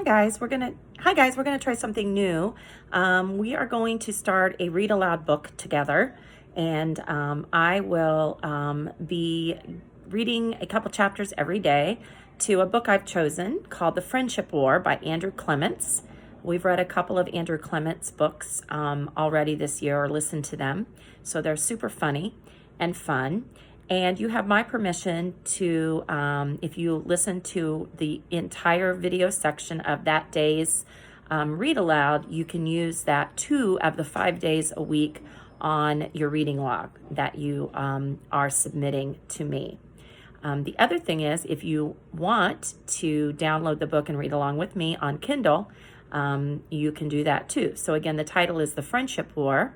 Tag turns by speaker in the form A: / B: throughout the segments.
A: Hi guys, we're gonna try something new. We are going to start a read aloud book together, and I will be reading a couple chapters every day to a book I've chosen called The Friendship War by Andrew Clements. We've read a couple of Andrew Clements books already this year, or listened to them, so they're super funny and fun. And you have my permission to, if you listen to the entire video section of that day's read aloud, you can use that 2 of the 5 days a week on your reading log that you are submitting to me. The other thing is, if you want to download the book and read along with me on Kindle, you can do that too. So again, the title is The Friendship War,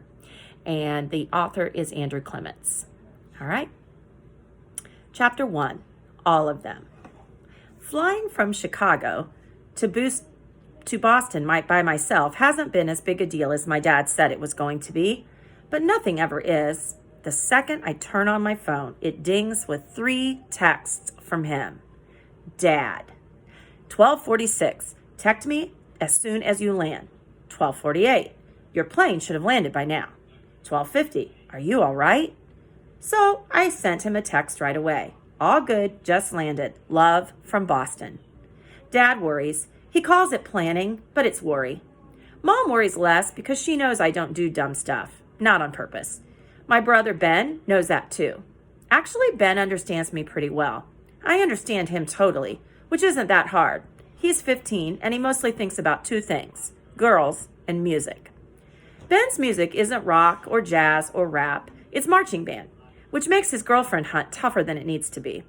A: and the author is Andrew Clements. All right. Chapter 1, all of them. Flying from Chicago to Boston by myself hasn't been as big a deal as my dad said it was going to be, but nothing ever is. The second I turn on my phone, it dings with 3 texts from him. Dad. 12:46, text me as soon as you land. 12:48, your plane should have landed by now. 12:50, are you all right? So I sent him a text right away. All good, just landed. Love, from Boston. Dad worries. He calls it planning, but it's worry. Mom worries less because she knows I don't do dumb stuff, not on purpose. My brother Ben knows that too. Actually, Ben understands me pretty well. I understand him totally, which isn't that hard. He's 15 and he mostly thinks about 2 things, girls and music. Ben's music isn't rock or jazz or rap, it's marching band, which makes his girlfriend hunt tougher than it needs to be.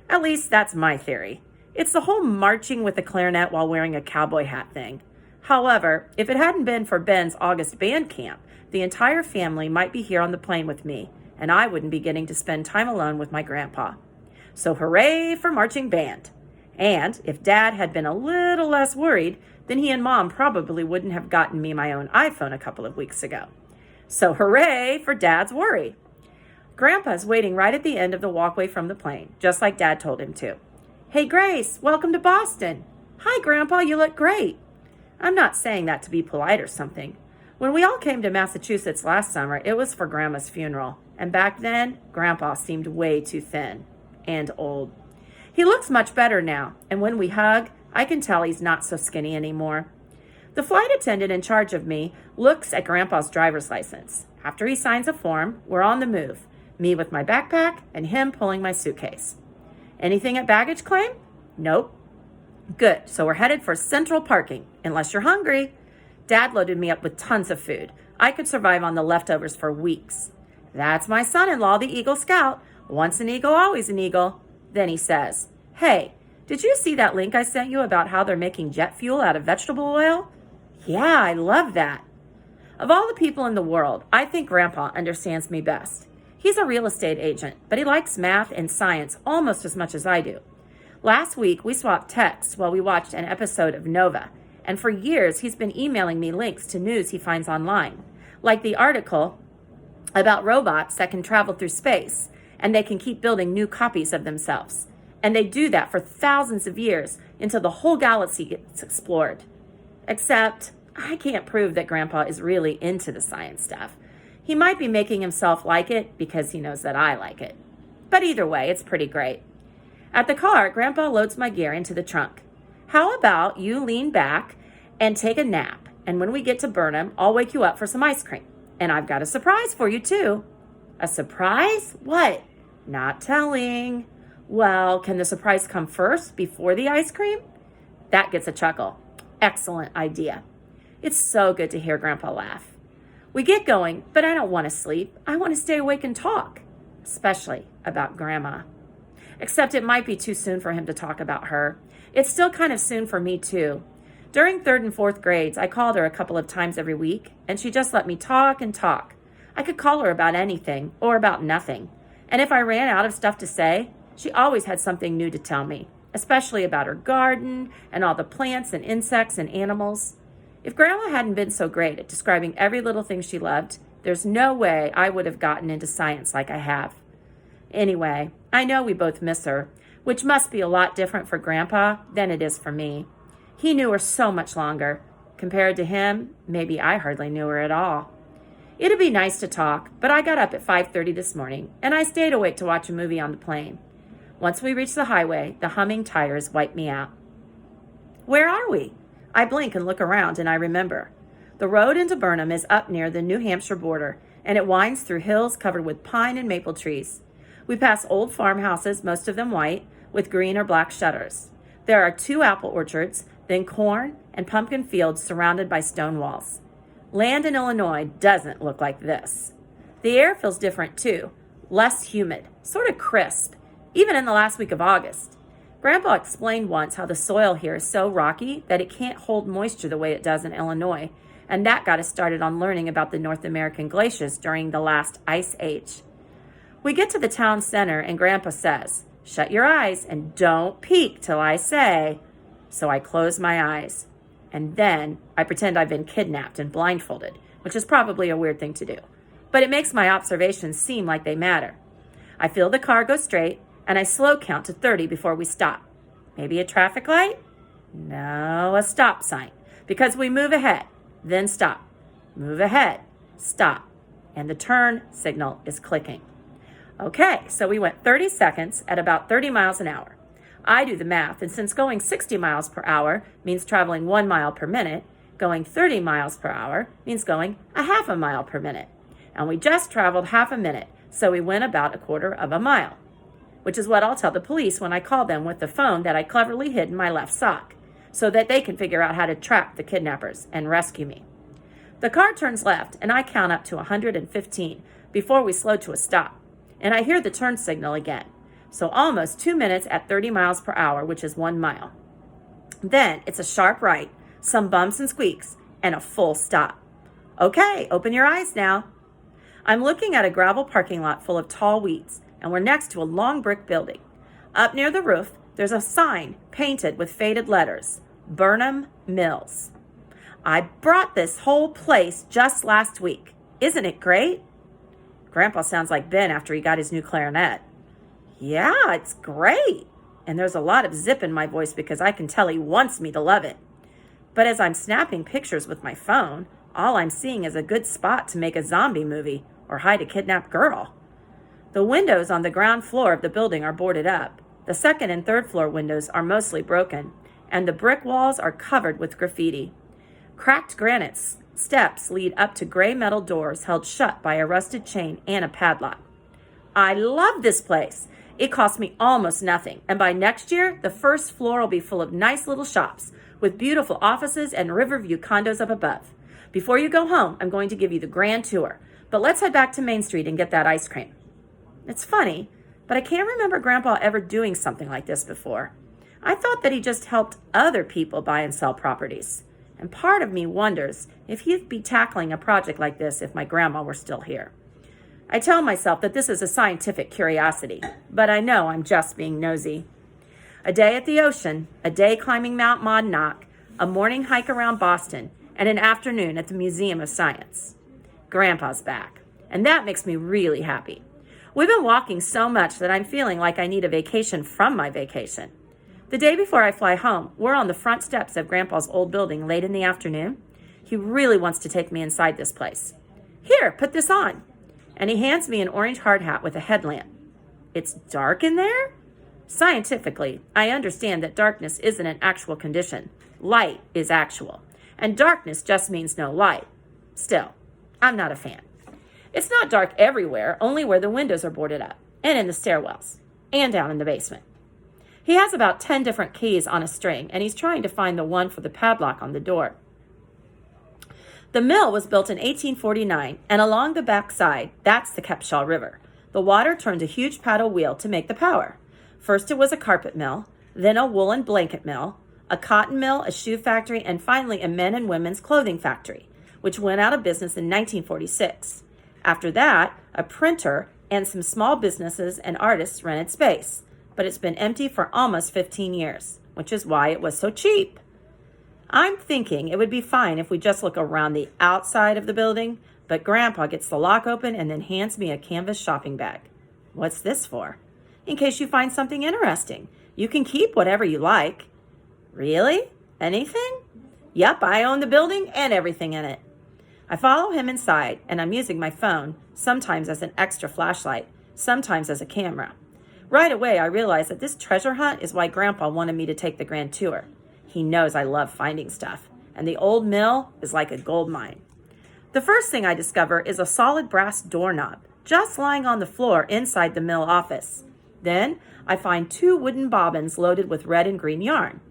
A: At least that's my theory. It's the whole marching with a clarinet while wearing a cowboy hat thing. However, if it hadn't been for Ben's August band camp, the entire family might be here on the plane with me, and I wouldn't be getting to spend time alone with my grandpa. So hooray for marching band. And if Dad had been a little less worried, then he and Mom probably wouldn't have gotten me my own iPhone a couple of weeks ago. So hooray for Dad's worry. Grandpa's waiting right at the end of the walkway from the plane, just like Dad told him to. Hey, Grace, welcome to Boston. Hi, Grandpa, you look great. I'm not saying that to be polite or something. When we all came to Massachusetts last summer, it was for Grandma's funeral. And back then, Grandpa seemed way too thin and old. He looks much better now, and when we hug, I can tell he's not so skinny anymore. The flight attendant in charge of me looks at Grandpa's driver's license. After he signs a form, we're on the move. Me with my backpack and him pulling my suitcase. Anything at baggage claim? Nope. Good, so we're headed for central parking, unless you're hungry. Dad loaded me up with tons of food. I could survive on the leftovers for weeks. That's my son-in-law, the Eagle Scout. Once an eagle, always an eagle. Then he says, hey, did you see that link I sent you about how they're making jet fuel out of vegetable oil? Yeah, I love that. Of all the people in the world, I think Grandpa understands me best. He's a real estate agent, but he likes math and science almost as much as I do. Last week, we swapped texts while we watched an episode of Nova, and for years, he's been emailing me links to news he finds online, like the article about robots that can travel through space, and they can keep building new copies of themselves. And they do that for thousands of years until the whole galaxy gets explored. Except, I can't prove that Grandpa is really into the science stuff. He might be making himself like it because he knows that I like it. But either way, it's pretty great. At the car, Grandpa loads my gear into the trunk. How about you lean back and take a nap, and when we get to Burnham, I'll wake you up for some ice cream. And I've got a surprise for you, too. A surprise? What? Not telling. Well, can the surprise come first before the ice cream? That gets a chuckle. Excellent idea. It's so good to hear Grandpa laugh. We get going, but I don't want to sleep. I want to stay awake and talk, especially about Grandma. Except it might be too soon for him to talk about her. It's still kind of soon for me, too. During 3rd and 4th grades, I called her a couple of times every week, and she just let me talk and talk. I could call her about anything or about nothing. And if I ran out of stuff to say, she always had something new to tell me, especially about her garden and all the plants and insects and animals. If Grandma hadn't been so great at describing every little thing she loved, there's no way I would have gotten into science like I have. Anyway, I know we both miss her, which must be a lot different for Grandpa than it is for me. He knew her so much longer. Compared to him, maybe I hardly knew her at all. It'd be nice to talk, but I got up at 5:30 this morning, and I stayed awake to watch a movie on the plane. Once we reached the highway, the humming tires wiped me out. Where are we? I blink and look around, and I remember. The road into Burnham is up near the New Hampshire border, and it winds through hills covered with pine and maple trees. We pass old farmhouses, most of them white, with green or black shutters. There are 2 apple orchards, then corn and pumpkin fields surrounded by stone walls. Land in Illinois doesn't look like this. The air feels different too, less humid, sort of crisp, even in the last week of August. Grandpa explained once how the soil here is so rocky that it can't hold moisture the way it does in Illinois, and that got us started on learning about the North American glaciers during the last ice age. We get to the town center and Grandpa says, "Shut your eyes and don't peek till I say." So I close my eyes. And then I pretend I've been kidnapped and blindfolded, which is probably a weird thing to do. But it makes my observations seem like they matter. I feel the car go straight, and I slow count to 30 before we stop. Maybe a traffic light? No, a stop sign. Because we move ahead, then stop. Move ahead, stop. And the turn signal is clicking. Okay, so we went 30 seconds at about 30 miles an hour. I do the math, and since going 60 miles per hour means traveling 1 mile per minute, going 30 miles per hour means going a half a mile per minute. And we just traveled half a minute, so we went about a quarter of a mile, which is what I'll tell the police when I call them with the phone that I cleverly hid in my left sock, so that they can figure out how to track the kidnappers and rescue me. The car turns left, and I count up to 115 before we slow to a stop, and I hear the turn signal again. So almost 2 minutes at 30 miles per hour, which is 1 mile. Then it's a sharp right, some bumps and squeaks, and a full stop. Okay, open your eyes now. I'm looking at a gravel parking lot full of tall weeds, and we're next to a long brick building. Up near the roof, there's a sign painted with faded letters, Burnham Mills. I brought this whole place just last week. Isn't it great? Grandpa sounds like Ben after he got his new clarinet. Yeah, it's great. And there's a lot of zip in my voice because I can tell he wants me to love it. But as I'm snapping pictures with my phone, all I'm seeing is a good spot to make a zombie movie or hide a kidnapped girl. The windows on the ground floor of the building are boarded up. The second and third floor windows are mostly broken, and the brick walls are covered with graffiti. Cracked granite steps lead up to gray metal doors held shut by a rusted chain and a padlock. I love this place. It cost me almost nothing, and by next year, the first floor will be full of nice little shops with beautiful offices and Riverview condos up above. Before you go home, I'm going to give you the grand tour, but let's head back to Main Street and get that ice cream. It's funny, but I can't remember Grandpa ever doing something like this before. I thought that he just helped other people buy and sell properties, and part of me wonders if he'd be tackling a project like this if my grandma were still here. I tell myself that this is a scientific curiosity, but I know I'm just being nosy. A day at the ocean, a day climbing Mount Monadnock, a morning hike around Boston, and an afternoon at the Museum of Science. Grandpa's back, and that makes me really happy. We've been walking so much that I'm feeling like I need a vacation from my vacation. The day before I fly home, we're on the front steps of Grandpa's old building late in the afternoon. He really wants to take me inside this place. Here, put this on. And he hands me an orange hard hat with a headlamp. It's dark in there? Scientifically, I understand that darkness isn't an actual condition. Light is actual. And darkness just means no light. Still, I'm not a fan. It's not dark everywhere, only where the windows are boarded up, and in the stairwells, and down in the basement. He has about 10 different keys on a string, and he's trying to find the one for the padlock on the door. The mill was built in 1849, and along the back side, that's the Kepshaw River. The water turned a huge paddle wheel to make the power. First it was a carpet mill, then a woolen blanket mill, a cotton mill, a shoe factory, and finally a men and women's clothing factory, which went out of business in 1946. After that, a printer and some small businesses and artists rented space, but it's been empty for almost 15 years, which is why it was so cheap. I'm thinking it would be fine if we just look around the outside of the building, but Grandpa gets the lock open and then hands me a canvas shopping bag. What's this for? In case you find something interesting. You can keep whatever you like. Really? Anything? Yep, I own the building and everything in it. I follow him inside, and I'm using my phone, sometimes as an extra flashlight, sometimes as a camera. Right away, I realize that this treasure hunt is why Grandpa wanted me to take the grand tour. He knows I love finding stuff, and the old mill is like a gold mine. The first thing I discover is a solid brass doorknob, just lying on the floor inside the mill office. Then I find 2 wooden bobbins loaded with red and green yarn.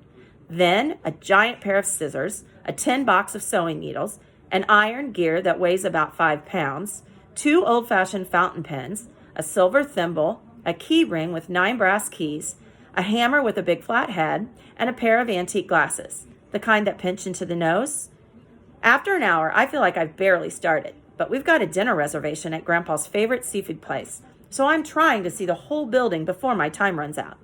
A: Then a giant pair of scissors, a tin box of sewing needles, an iron gear that weighs about 5 pounds, 2 old-fashioned fountain pens, a silver thimble, a key ring with 9 brass keys, a hammer with a big flat head, and a pair of antique glasses, the kind that pinch into the nose. After an hour, I feel like I've barely started, but we've got a dinner reservation at Grandpa's favorite seafood place, so I'm trying to see the whole building before my time runs out.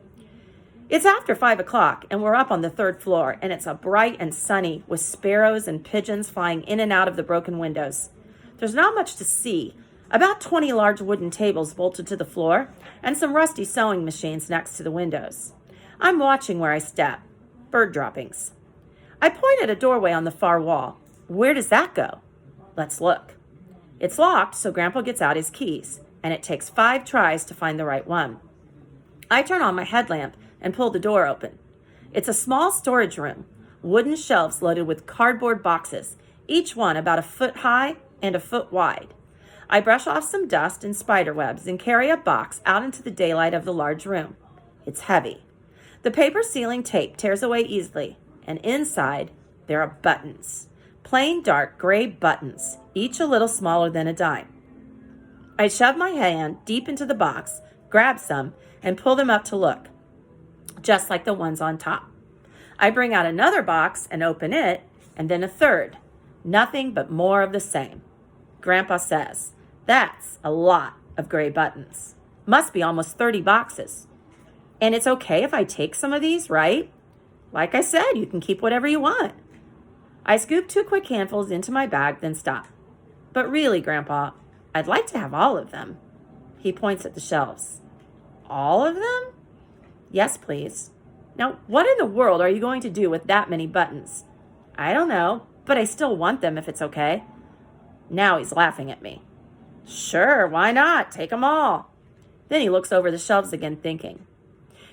A: It's after 5 o'clock, and we're up on the 3rd floor, and it's bright and sunny with sparrows and pigeons flying in and out of the broken windows. There's not much to see. About 20 large wooden tables bolted to the floor, and some rusty sewing machines next to the windows. I'm watching where I step. Bird droppings. I point at a doorway on the far wall. Where does that go? Let's look. It's locked, so Grandpa gets out his keys, and it takes 5 tries to find the right one. I turn on my headlamp and pull the door open. It's a small storage room, wooden shelves loaded with cardboard boxes, each one about a foot high and a foot wide. I brush off some dust and spider webs and carry a box out into the daylight of the large room. It's heavy. The paper sealing tape tears away easily, and inside there are buttons. Plain dark gray buttons, each a little smaller than a dime. I shove my hand deep into the box, grab some, and pull them up to look, just like the ones on top. I bring out another box and open it, and then a third. Nothing but more of the same. Grandpa says, "That's a lot of gray buttons. Must be almost 30 boxes. And it's okay if I take some of these, right?" "Like I said, you can keep whatever you want." I scoop 2 quick handfuls into my bag, then stop. "But really, Grandpa, I'd like to have all of them." He points at the shelves. "All of them?" "Yes, please." "Now, what in the world are you going to do with that many buttons?" "I don't know, but I still want them if it's okay." Now he's laughing at me. "Sure, why not? Take them all." Then he looks over the shelves again, thinking.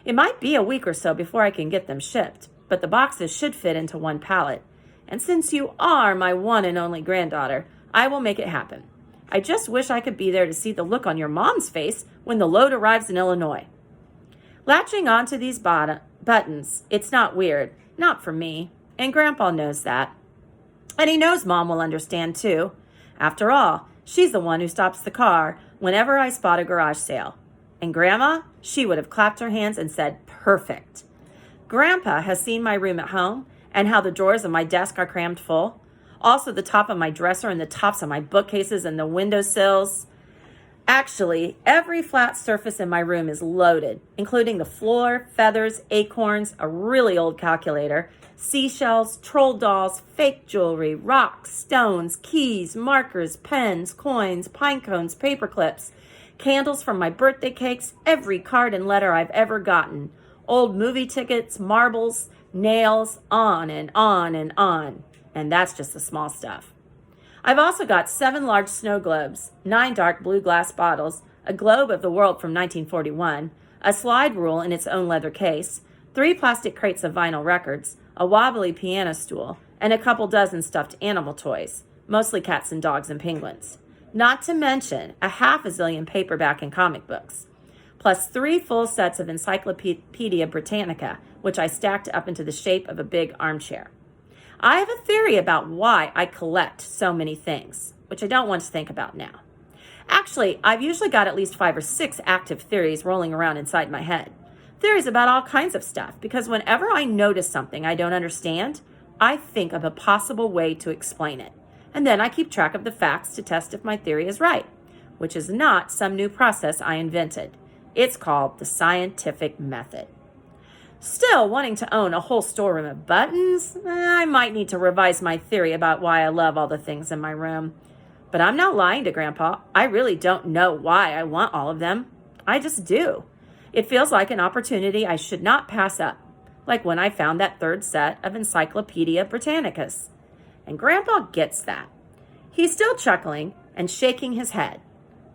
A: "It might be a week or so before I can get them shipped, but the boxes should fit into one pallet. And since you are my one and only granddaughter, I will make it happen. I just wish I could be there to see the look on your mom's face when the load arrives in Illinois." Latching onto these buttons, it's not weird, not for me, and Grandpa knows that. And he knows Mom will understand too. After all, she's the one who stops the car whenever I spot a garage sale. And Grandma, she would have clapped her hands and said, "Perfect." Grandpa has seen my room at home and how the drawers of my desk are crammed full. Also the top of my dresser and the tops of my bookcases and the windowsills. Actually, every flat surface in my room is loaded, including the floor, feathers, acorns, a really old calculator, seashells, troll dolls, fake jewelry, rocks, stones, keys, markers, pens, coins, pine cones, paper clips, candles from my birthday cakes, every card and letter I've ever gotten, old movie tickets, marbles, nails, on and on and on. And that's just the small stuff. I've also got 7 large snow globes, 9 dark blue glass bottles, a globe of the world from 1941, a slide rule in its own leather case, 3 plastic crates of vinyl records, a wobbly piano stool, and a couple dozen stuffed animal toys, mostly cats and dogs and penguins. Not to mention a half a zillion paperback and comic books, plus 3 full sets of Encyclopedia Britannica, which I stacked up into the shape of a big armchair. I have a theory about why I collect so many things, which I don't want to think about now. Actually, I've usually got at least 5 or 6 active theories rolling around inside my head. Theories about all kinds of stuff, because whenever I notice something I don't understand, I think of a possible way to explain it. And then I keep track of the facts to test if my theory is right, which is not some new process I invented. It's called the scientific method. Still, wanting to own a whole storeroom of buttons, I might need to revise my theory about why I love all the things in my room. But I'm not lying to Grandpa. I really don't know why I want all of them. I just do. It feels like an opportunity I should not pass up. like when I found that third set of Encyclopedia Britannicas. And Grandpa gets that. He's still chuckling and shaking his head.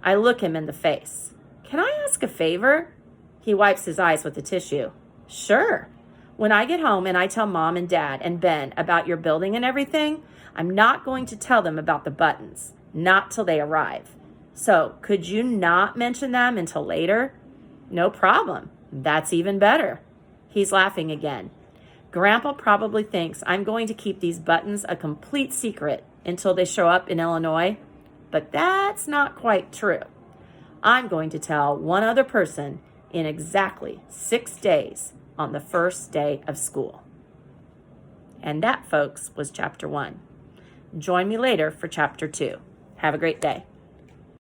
A: I look him in the face. Can I ask a favor? He wipes his eyes with a tissue. Sure. When I get home and I tell Mom and Dad and Ben about your building and everything, I'm not going to tell them about the buttons. Not till they arrive. So, could you not mention them until later? No problem. That's even better. He's laughing again. Grandpa probably thinks I'm going to keep these buttons a complete secret until they show up in Illinois, but that's not quite true. I'm going to tell one other person in exactly 6 days on the first day of school. And that, folks, was chapter 1. Join me later for chapter 2. Have a great day.